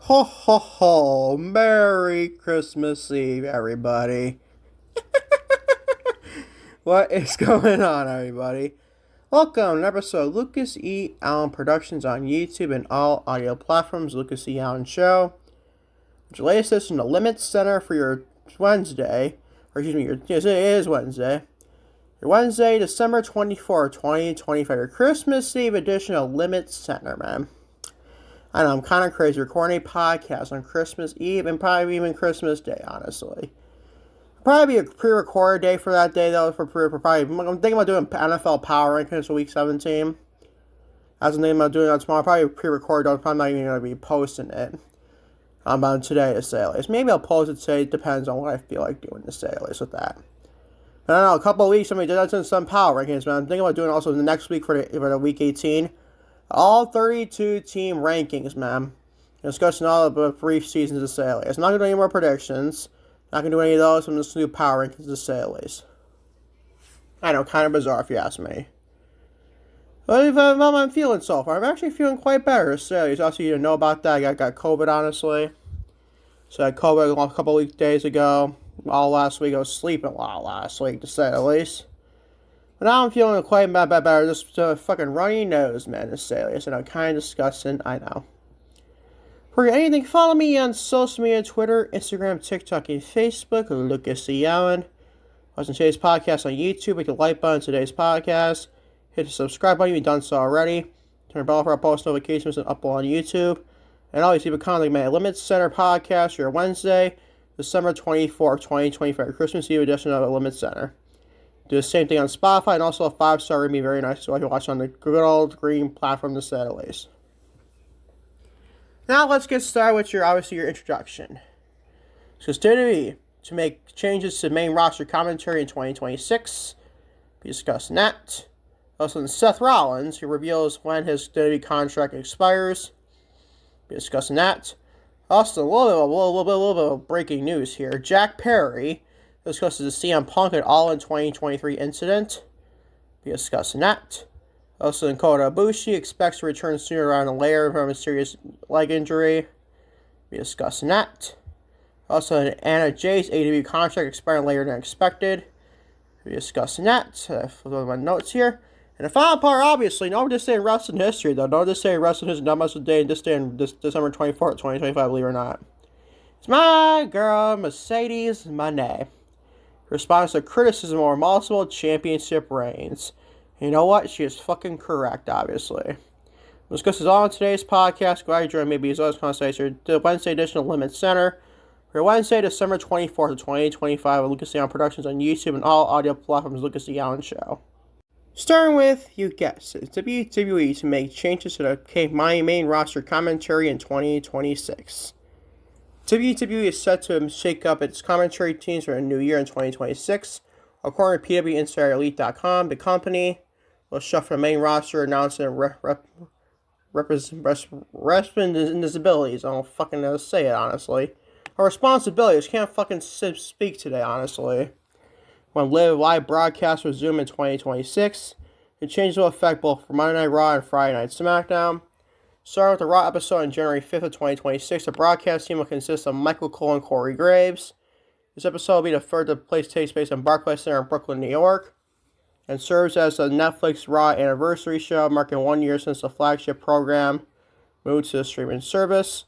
Ho ho ho! Merry Christmas Eve, everybody. What is going on, everybody? Welcome to episode Lucas E. Allen Productions on YouTube and all audio platforms. Lucas E. Allen Show. It's your latest edition of LimitsCenter for your Wednesday. Or excuse me, yes, it is Wednesday. Your Wednesday, December 24th, 2025. Your Christmas Eve edition of LimitsCenter, man. I know, I'm kind of crazy recording a podcast on Christmas Eve and probably even Christmas Day, honestly. Probably be a pre-recorded day for that day, though. I'm thinking about doing NFL Power Rankings for Week 17. As I'm thinking about doing that tomorrow, probably pre-recorded, though. I'm probably not even going to be posting it about today, to say at least. Maybe I'll post it today. It depends on what I feel like doing, to say at least, with that. But I don't know, a couple of weeks, somebody did some Power Rankings, man. I'm thinking about doing also the next week for the Week 18. All 32 team rankings, man. Discussing all the brief seasons, to say at least. I'm not going to do any more predictions. Not going to do any of those. I'm just going to do Power Rankings, to say at least. I know, kind of bizarre if you ask me. But how I'm feeling so far, I'm actually feeling quite better, to say at least. Also, you didn't know about that. I got COVID, honestly. So I had COVID a couple of days ago. All last week. I was sleeping a lot last week, to say at least. But now I'm feeling quite better. Just fucking runny nose, man, to say at least. And I'm kind of disgusting, I know. For anything, follow me on social media, Twitter, Instagram, TikTok, and Facebook. Lucas E. Allen. Watching today's podcast on YouTube. Hit the like button on today's podcast. Hit the subscribe button if you've done so already. Turn the bell for our post notifications and upload on YouTube. And always keep a contact my LimitsCenter podcast for your Wednesday, December 24th, 2025, Christmas Eve edition of LimitsCenter. Do the same thing on Spotify, and also a 5-star would be very nice so I can watch on the good old green platform, to say at least. Now let's get started with your introduction. So it's WWE to make changes to main roster commentary in 2026. Be discussing that. Also, Seth Rollins, who reveals when his WWE contract expires. Be discussing that. Also, a little bit of breaking news here. Jack Perry discusses the CM Punk at All in 2023 incident. Be discussing that. Also, Kota Ibushi expects to return sooner rather than later from a serious leg injury. Be discussing that. Also, Anna Jay's AEW contract expiring later than expected. Be discussing that. Flip my notes here. And the final part, obviously, no this day in wrestling history, though. No this day in wrestling history, not much today, this day in December 24th, 2025, believe it or not. It's my girl, Mercedes Mone. Responds to criticism over multiple championship reigns. You know what? She is fucking correct, obviously. We'll discuss this all on today's podcast. Glad you joined me. As always, conversation the Wednesday edition of LimitsCenter. For Wednesday, December 24th, 2025, with Lucas E. Allen Productions on YouTube and all audio platforms, Lucas E. Allen Show. Starting with, you guessed it, WWE to make changes to the main roster commentary in 2026. WWE is set to shake up its commentary teams for a new year in 2026. According to PWInsiderElite.com, the company will shuffle the main roster, announcing responsibilities. I don't fucking know how to say it, honestly. Or responsibilities. Can't fucking speak today, honestly. When live broadcasts resume in 2026, the changes will affect both for Monday Night Raw and Friday Night SmackDown. Starting with the Raw episode on January 5th of 2026, the broadcast team will consist of Michael Cole and Corey Graves. This episode will be the third to takes place in Barclays Center in Brooklyn, New York, and serves as a Netflix Raw anniversary show, marking 1 year since the flagship program moved to the streaming service.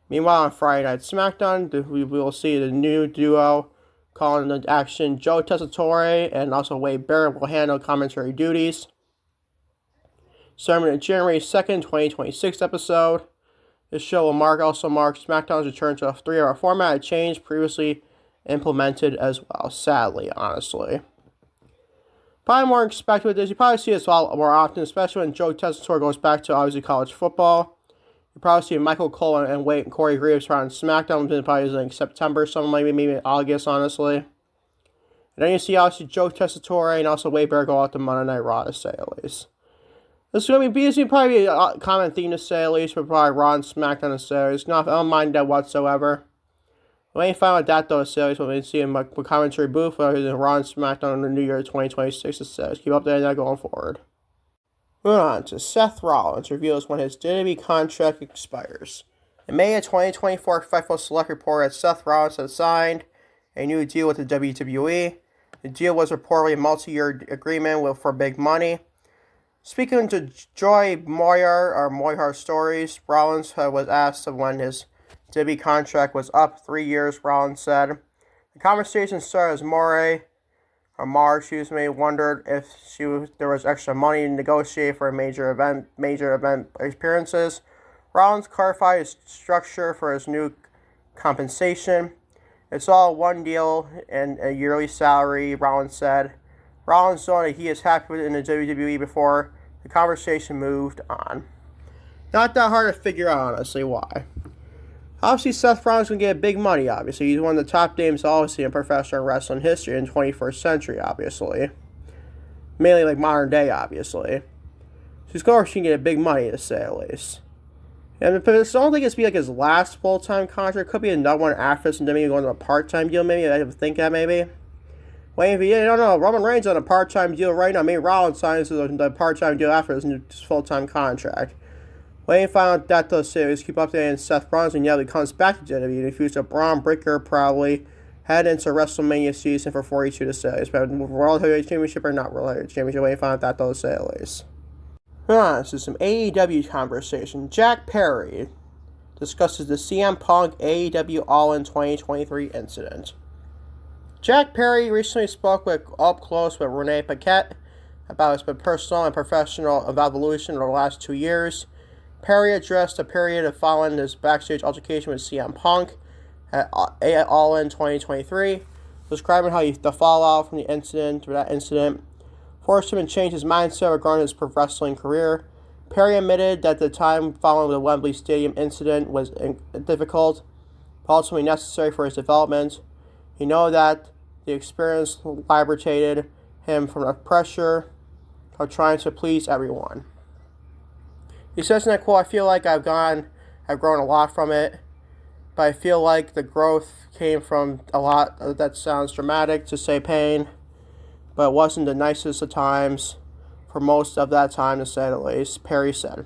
Meanwhile, on Friday Night SmackDown, we will see the new duo calling the action. Joe Tessitore and also Wade Barrett will handle commentary duties. Starting with the January 2nd, 2026 episode, this show will also mark SmackDown's return to a 3-hour format, a change previously implemented as well, sadly, honestly. Probably more expected with this. You probably see this a lot more often, especially when Joe Tessitore goes back to, obviously, college football. You probably see Michael Cole and Wade and Corey Graves around SmackDown, probably like September, something like maybe August, honestly. And then you see, obviously, Joe Tessitore and also Wade Barrett go out to Monday Night Raw, to say at least. This is going to be probably a common theme, to say at least, but probably Raw and SmackDown, to say. I don't mind that whatsoever. We ain't fine with that, though, to say at least, when we see him with commentary booth, Raw and SmackDown in the new year 2026, to say. Keep updating that going forward. Moving on to Seth Rollins reveals when his WWE contract expires. In May of 2024, Fightful Select reported that Seth Rollins had signed a new deal with the WWE. The deal was reportedly a multi-year agreement for big money. Speaking to Joy Moyer or Moyar Stories, Rollins was asked when his WWE contract was up 3 years. Rollins said, "The conversation started as Mar, wondered if there was extra money to negotiate for major event appearances. Rollins clarified his structure for his new compensation. It's all one deal and a yearly salary," Rollins said. Rollins noted he is happy in the WWE before the conversation moved on. Not that hard to figure out, honestly, why. Obviously, Seth Rollins can get big money, obviously. He's one of the top names, obviously, in professional wrestling history in the 21st century, obviously. Mainly, like, modern day, obviously. So he's going to get big money, to say at least. And if I don't think it's be like his last full-time contract. It could be another one after this and then maybe going to a part-time deal, maybe. I think that, maybe. Wait, if you don't know, Roman Reigns on a part-time deal right now. Maybe Rollins signs the part-time deal after his new full-time contract. Waiting to find out that the series. Keep updating Seth Rollins and he comes back to WWE in the future. Braun Breaker probably head into WrestleMania season for 42 to say. But World Heavyweight Championship or not World Heavyweight Championship. Waiting to find out that those say at least. This is some AEW conversation. Jack Perry discusses the CM Punk AEW All-In 2023 incident. Jack Perry recently spoke up close with Renee Paquette about his personal and professional evolution over the last 2 years. Perry addressed a period of following his backstage altercation with CM Punk at All-In 2023, describing how the fallout from that incident forced him to change his mindset regarding his pro wrestling career. Perry admitted that the time following the Wembley Stadium incident was difficult, but ultimately necessary for his development. He knew that the experience liberated him from the pressure of trying to please everyone. He says in that quote, "I feel like I've grown a lot from it, but I feel like the growth came from a lot." That sounds dramatic to say pain, but it wasn't the nicest of times for most of that time, to say the least, Perry said.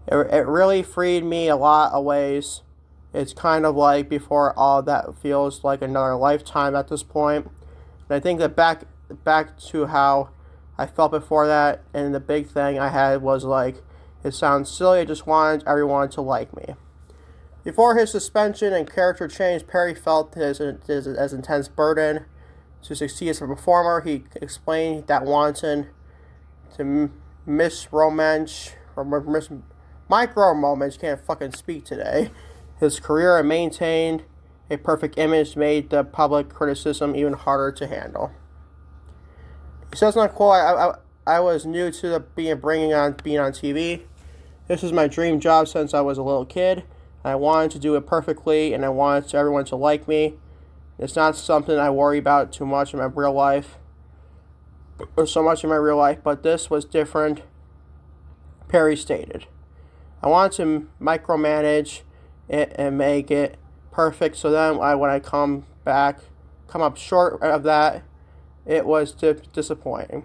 It really freed me a lot of ways. It's kind of like before all that feels like another lifetime at this point. And I think that back to how I felt before that, and the big thing I had was like, it sounds silly, I just wanted everyone to like me. Before his suspension and character change, Perry felt his intense burden to succeed as a performer. He explained that wanting to micro moments, can't fucking speak today, his career and maintained a perfect image made the public criticism even harder to handle. He says in a quote, I was new to being on TV. This was my dream job since I was a little kid. I wanted to do it perfectly, and I wanted everyone to like me. It's not something I worry about too much in my real life, but this was different, Perry stated. I wanted to micromanage it and make it perfect, so then when I come up short of that, it was disappointing.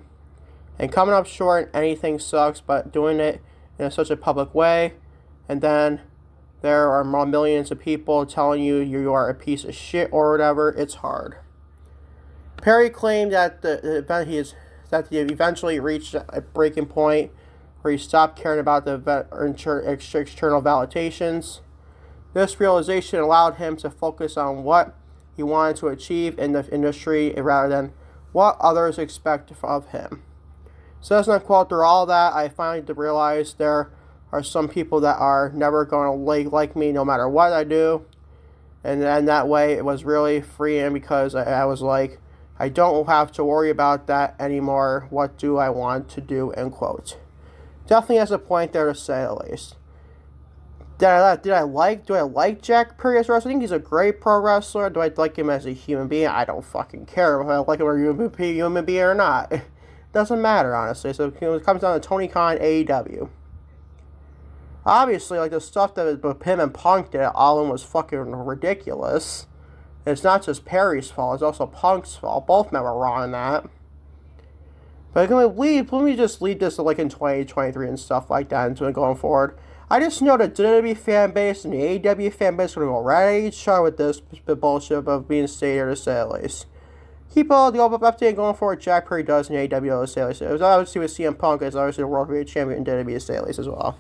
And coming up short, anything sucks, but doing it in such a public way, and then there are millions of people telling you are a piece of shit or whatever, it's hard. Perry claimed that he eventually reached a breaking point where he stopped caring about the external validations. This realization allowed him to focus on what he wanted to achieve in the industry rather than what others expect of him. Says in a quote, "Through all that, I finally realized there are some people that are never going to like me no matter what I do." And that way, it was really freeing because I was like, I don't have to worry about that anymore. What do I want to do, end quote. Definitely has a point there, to say the least. Do I like Jack Perry as a wrestler? I think he's a great pro wrestler. Do I like him as a human being? I don't fucking care if I like him as a human being or not. Doesn't matter, honestly. So it comes down to Tony Khan, AEW. Obviously, like the stuff that him and Punk did at All-In was fucking ridiculous. And it's not just Perry's fault; it's also Punk's fault. Both men were wrong in that. But let me just lead this like in 2023 and stuff like that, and going forward. I just know the WWE fan base and the AEW fan base are going to go right at each other with this bullshit of being stated to say at least. Keep all the update going forward. Jack Perry does in AEW to say at least. It was obviously with CM Punk as obviously the World Heavyweight Champion in WWE to say at least as well.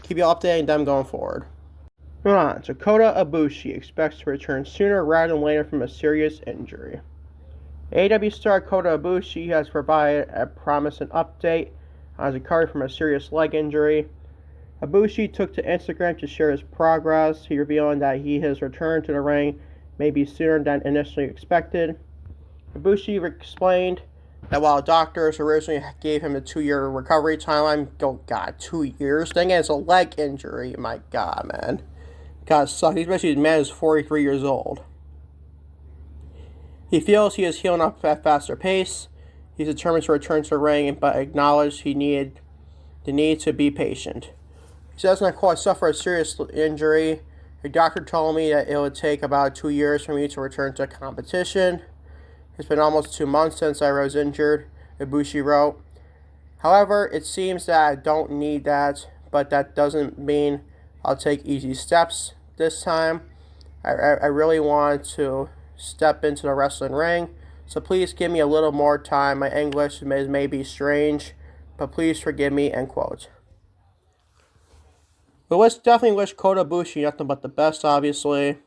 Keep you updating them going forward. Moving on, so Kota Ibushi expects to return sooner rather than later from a serious injury. AEW star Kota Ibushi has provided a promising update on his recovery from a serious leg injury. Ibushi took to Instagram to share his progress. He revealing that his return to the ring may be sooner than initially expected. Ibushi explained that while doctors originally gave him a 2-year recovery timeline, oh god, 2 years? Dang it, it's a leg injury. My god, man. God, sucks. Especially the man is 43 years old. He feels he is healing up at a faster pace. He's determined to return to the ring, but acknowledged the need to be patient. He says, and I quote, "I suffered a serious injury. A doctor told me that it would take about 2 years for me to return to competition. It's been almost 2 months since I was injured," Ibushi wrote. "However, it seems that I don't need that, but that doesn't mean I'll take easy steps this time. I really want to step into the wrestling ring, so please give me a little more time. My English may be strange, but please forgive me," end quote. But let's definitely wish Kota Ibushi nothing but the best, obviously.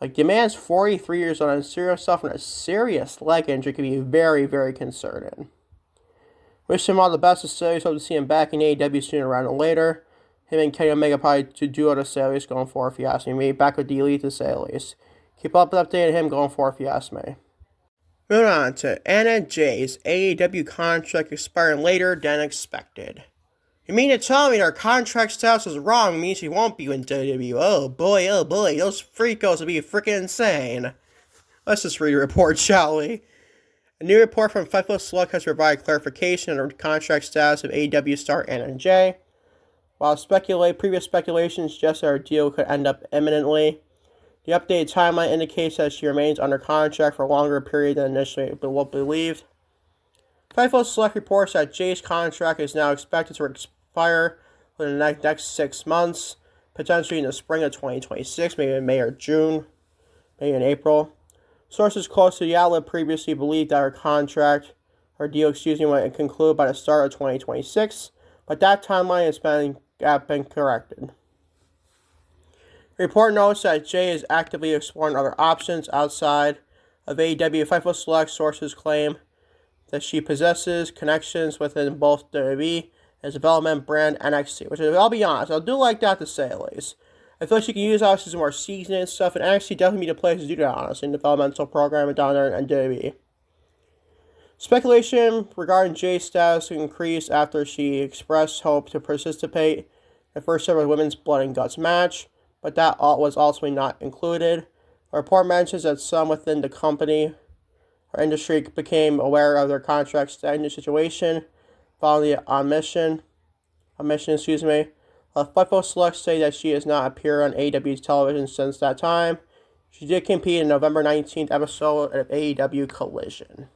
Like, the man's 43 years old and suffering a serious leg injury can be very, very concerning. Wish him all the best. Hope to see him back in AEW sooner rather than later. Him and Kenny Omega probably to duo to say at least going forward, if you ask me. Back with the Elite to say at least. Keep up updating him going forward, if you ask me. Moving on to Anna Jay's AEW contract expiring later than expected. You mean to tell me their contract status is wrong means she won't be in WWE? Oh boy, those freakos will be freaking insane. Let's just read a report, shall we? A new report from Fightful Select has provided clarification on the contract status of AEW star Anna Jay. While previous speculation suggests that her deal could end up imminently, the updated timeline indicates that she remains under contract for a longer period than initially believed. Fightful Select reports that Jay's contract is now expected to expire within the next 6 months, potentially in the spring of 2026, maybe in May or June, maybe in April. Sources close to the outlet previously believed that her deal would conclude by the start of 2026, but that timeline has been corrected. The report notes that Jay is actively exploring other options outside of AEW. Fightful Select sources claim that she possesses connections within both WWE and development brand NXT, which I'll be honest, I do like that to say at least. I feel like she can use obviously some more seasoning and stuff, and NXT definitely be the place to do that, honestly, in developmental programming down there in WWE. Speculation regarding Jay's status increased after she expressed hope to participate in the first ever women's Blood and Guts match, but that was ultimately not included. A report mentions that some within the company or industry became aware of their contract situation following the omission. Fightful Select say that she has not appeared on AEW's television since that time. She did compete in November 19th episode of AEW Collision.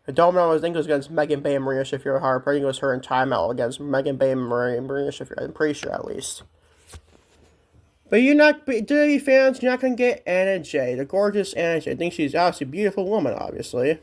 I don't remember, I think it was against Megan Bay and Marina Shafir Harper. I think it was her in timeout against Megan Bay and Marina Shafir. I'm pretty sure at least. But WWE fans, you're not going to get Anna Jay, the gorgeous Anna Jay. I think she's obviously a beautiful woman, obviously.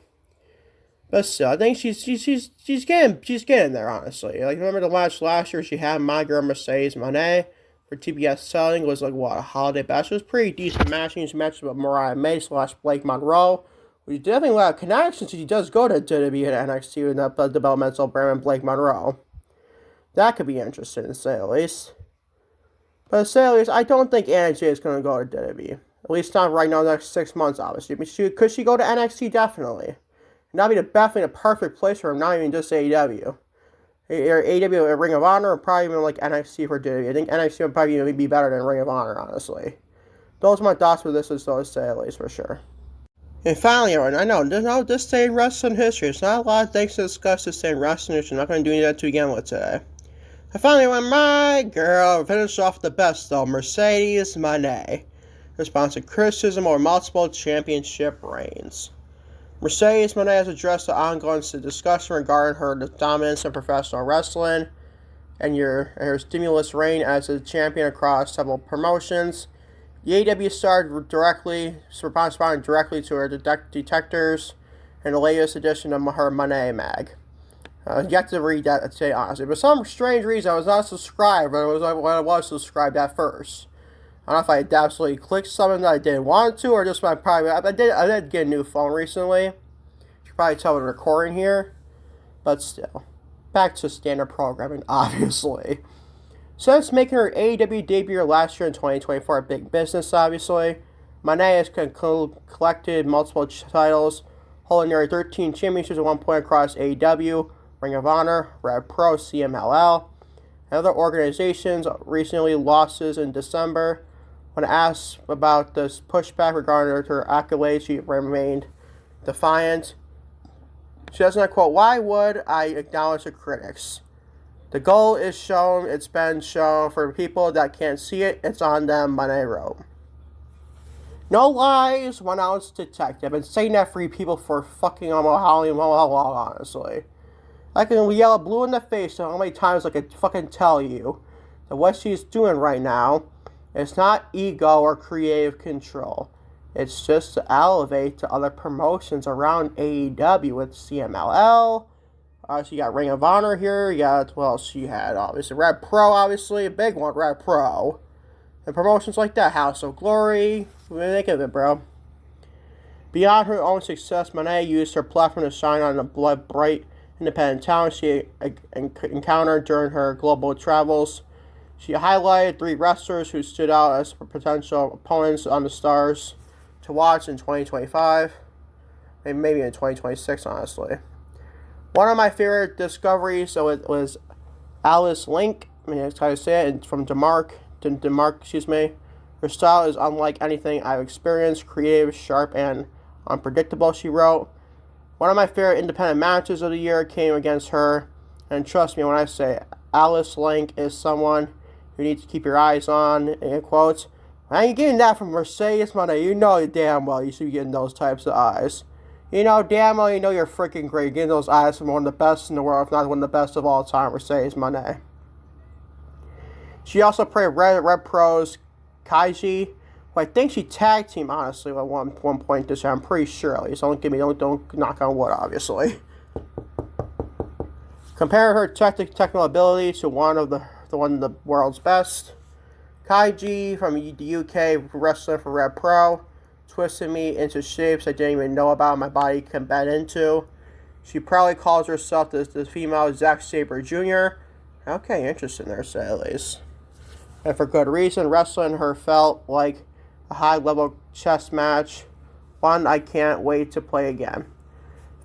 But still, I think she's getting there, honestly. Like, remember the match last year she had my girl Mercedes Mone for TBS selling was like, what, a holiday bash. It was a pretty decent match. She matched with Mariah May / Blake Monroe. We definitely have connections. She does go to WWE and NXT in that developmental brand and Blake Monroe. That could be interesting to say at least. But to say at least, I don't think Anna Jay is going to go to WWE. At least not right now, the next 6 months, obviously. I mean, could she go to NXT? Definitely. And that'd be definitely a perfect place for him, not even just AEW. AEW or Ring of Honor, or probably even like NXT for WWE. I think NXT would probably even be better than Ring of Honor, honestly. Those are my thoughts with this, as to say at least, for sure. And finally, everyone, I know this day in wrestling history. It's not a lot of things to discuss this day in wrestling history. I'm not going to do any of that to begin with today. And finally, when my girl finished off the best, though, Mercedes Mone, responds to criticism over multiple championship reigns. Mercedes Mone has addressed the ongoing discussion regarding her dominance in professional wrestling. and her stimulus reign as a champion across several promotions. The AEW star responded directly to her detectors in the latest edition of her Mone mag. You have to read that and say honestly. For some strange reason, I was not subscribed, but it was when I was subscribed at first. I don't know if I absolutely clicked something that I didn't want to, or just I did get a new phone recently. You can probably tell with the recording here, but still, back to standard programming, obviously. Since making her AEW debut last year in 2024, a big business, obviously, Mone has collected multiple titles, holding nearly 13 championships at one point across AEW, Ring of Honor, Rev Pro, CMLL, and other organizations. Recently losses in December. When asked about this pushback regarding her accolades, she remained defiant. She doesn't quote, "Why would I acknowledge the critics? The goal is shown, it's been shown. For people that can't see it, it's on them," Mone wrote. No lies when I was detected. I've been saying that for you people for fucking how long, honestly. I can yell blue in the face so how many times I can fucking tell you that what she's doing right now is not ego or creative control. It's just to elevate to other promotions around AEW with CMLL. So you got Ring of Honor here. You got, well, she had obviously Red Pro, obviously a big one, Red Pro. And promotions like that, House of Glory. What do you think of it, bro? Beyond her own success, Mone used her platform to shine on the bright independent talent she encountered during her global travels. She highlighted 3 wrestlers who stood out as potential opponents on the stars to watch in 2025. Maybe in 2026, honestly. One of my favorite discoveries, so it was Alice Link. I mean, that's how you say it. From Denmark, excuse me. Her style is unlike anything I've experienced. Creative, sharp, and unpredictable, she wrote. One of my favorite independent matches of the year came against her. And trust me when I say Alice Link is someone you need to keep your eyes on, in quotes. I ain't getting that from Mercedes Mone. You know damn well you should be getting those types of eyes. You know damn well you know you're freaking great. You're getting those eyes from one of the best in the world, if not one of the best of all time, Mercedes Mone. She also played Red Pro's Kaiji, who I think she tag team honestly at one point this year. I'm pretty sure at least. Don't knock on wood, obviously. Compare her technical ability to one of the world's best. Kaiji from the UK wrestler for Red Pro twisted me into shapes I didn't even know about my body can bend into. She probably calls herself the female Zack Sabre Jr. Okay, interesting there, say at least. And for good reason, wrestling her felt like a high-level chess match, one I can't wait to play again.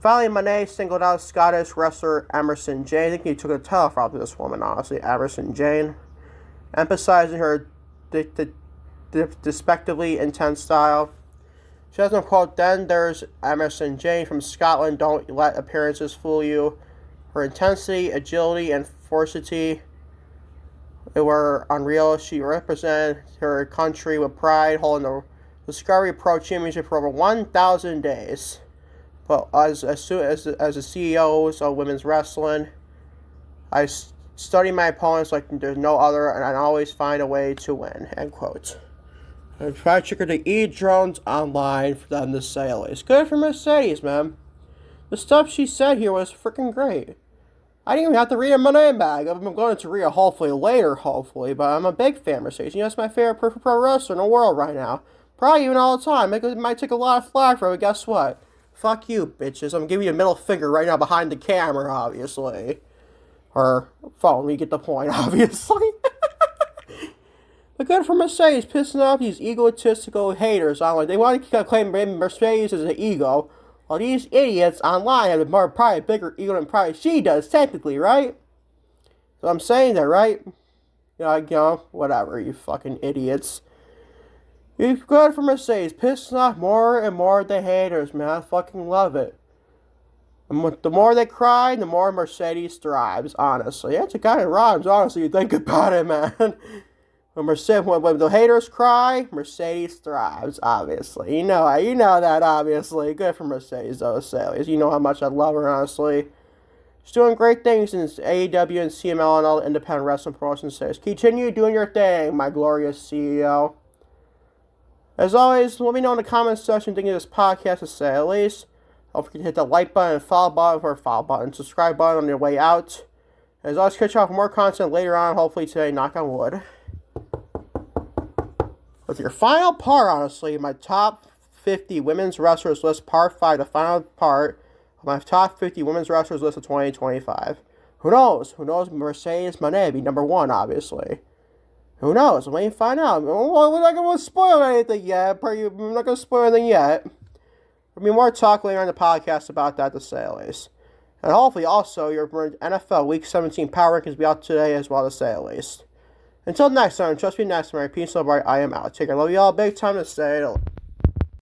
Finally, Mone singled out Scottish wrestler Emerson Jane. I think he took a title from this woman, honestly, Emerson Jane, emphasizing her despectively intense style. She doesn't quote, "Then there's Emerson Jane from Scotland. Don't let appearances fool you. Her intensity, agility, and fortitude were unreal. She represented her country with pride, holding the Discovery Pro Championship for over 1,000 days. But as a CEO of women's wrestling, I study my opponents like there's no other, and I always find a way to win," end quote. I tried to trigger the E-drones online for them to say at least. Good for Mercedes, man. The stuff she said here was freaking great. I didn't even have to read a Mone bag. I'm going to read it hopefully later, but I'm a big fan of Mercedes. You know, it's my favorite pro wrestler in the world right now. Probably even all the time. It might take a lot of flack for it, but guess what? Fuck you, bitches. I'm giving you a middle finger right now behind the camera, obviously. Or phone, you get the point, obviously. But good for Mercedes, pissing off these egotistical haters online. They want to claim Mercedes as an ego, while these idiots online have probably a bigger ego than probably she does, technically, right? So I'm saying that, right? Whatever, you fucking idiots. It's good for Mercedes, pissing off more and more of the haters, man. I fucking love it. And the more they cry, the more Mercedes thrives, honestly. That's a kind of rhymes, honestly, you think about it, man. When the haters cry, Mercedes thrives, obviously. You know that, obviously. Good for Mercedes, though, Salius. You know how much I love her, honestly. She's doing great things in AEW and CML and all the independent wrestling promotions. Says, continue doing your thing, my glorious CEO. As always, let me know in the comments section thinking of this podcast to say at least. Don't forget to hit the like button and follow button, subscribe button on your way out. As always, catch up for more content later on, hopefully today, knock on wood. With your final part, honestly, my top 50 women's wrestlers list, part 5, the final part of my top 50 women's wrestlers list of 2025. Who knows? Mercedes Mone be number 1, obviously. Who knows? I'm waiting to find out. We're not going to spoil anything yet. We're not going to spoil anything yet. There'll be more talk later on the podcast about that, to say at least. And hopefully also your NFL Week 17 Power Rankings will be out today as well, to say at least. Until next time, trust me next time. Peace, love, I am out. Take care. Love you all big time, to say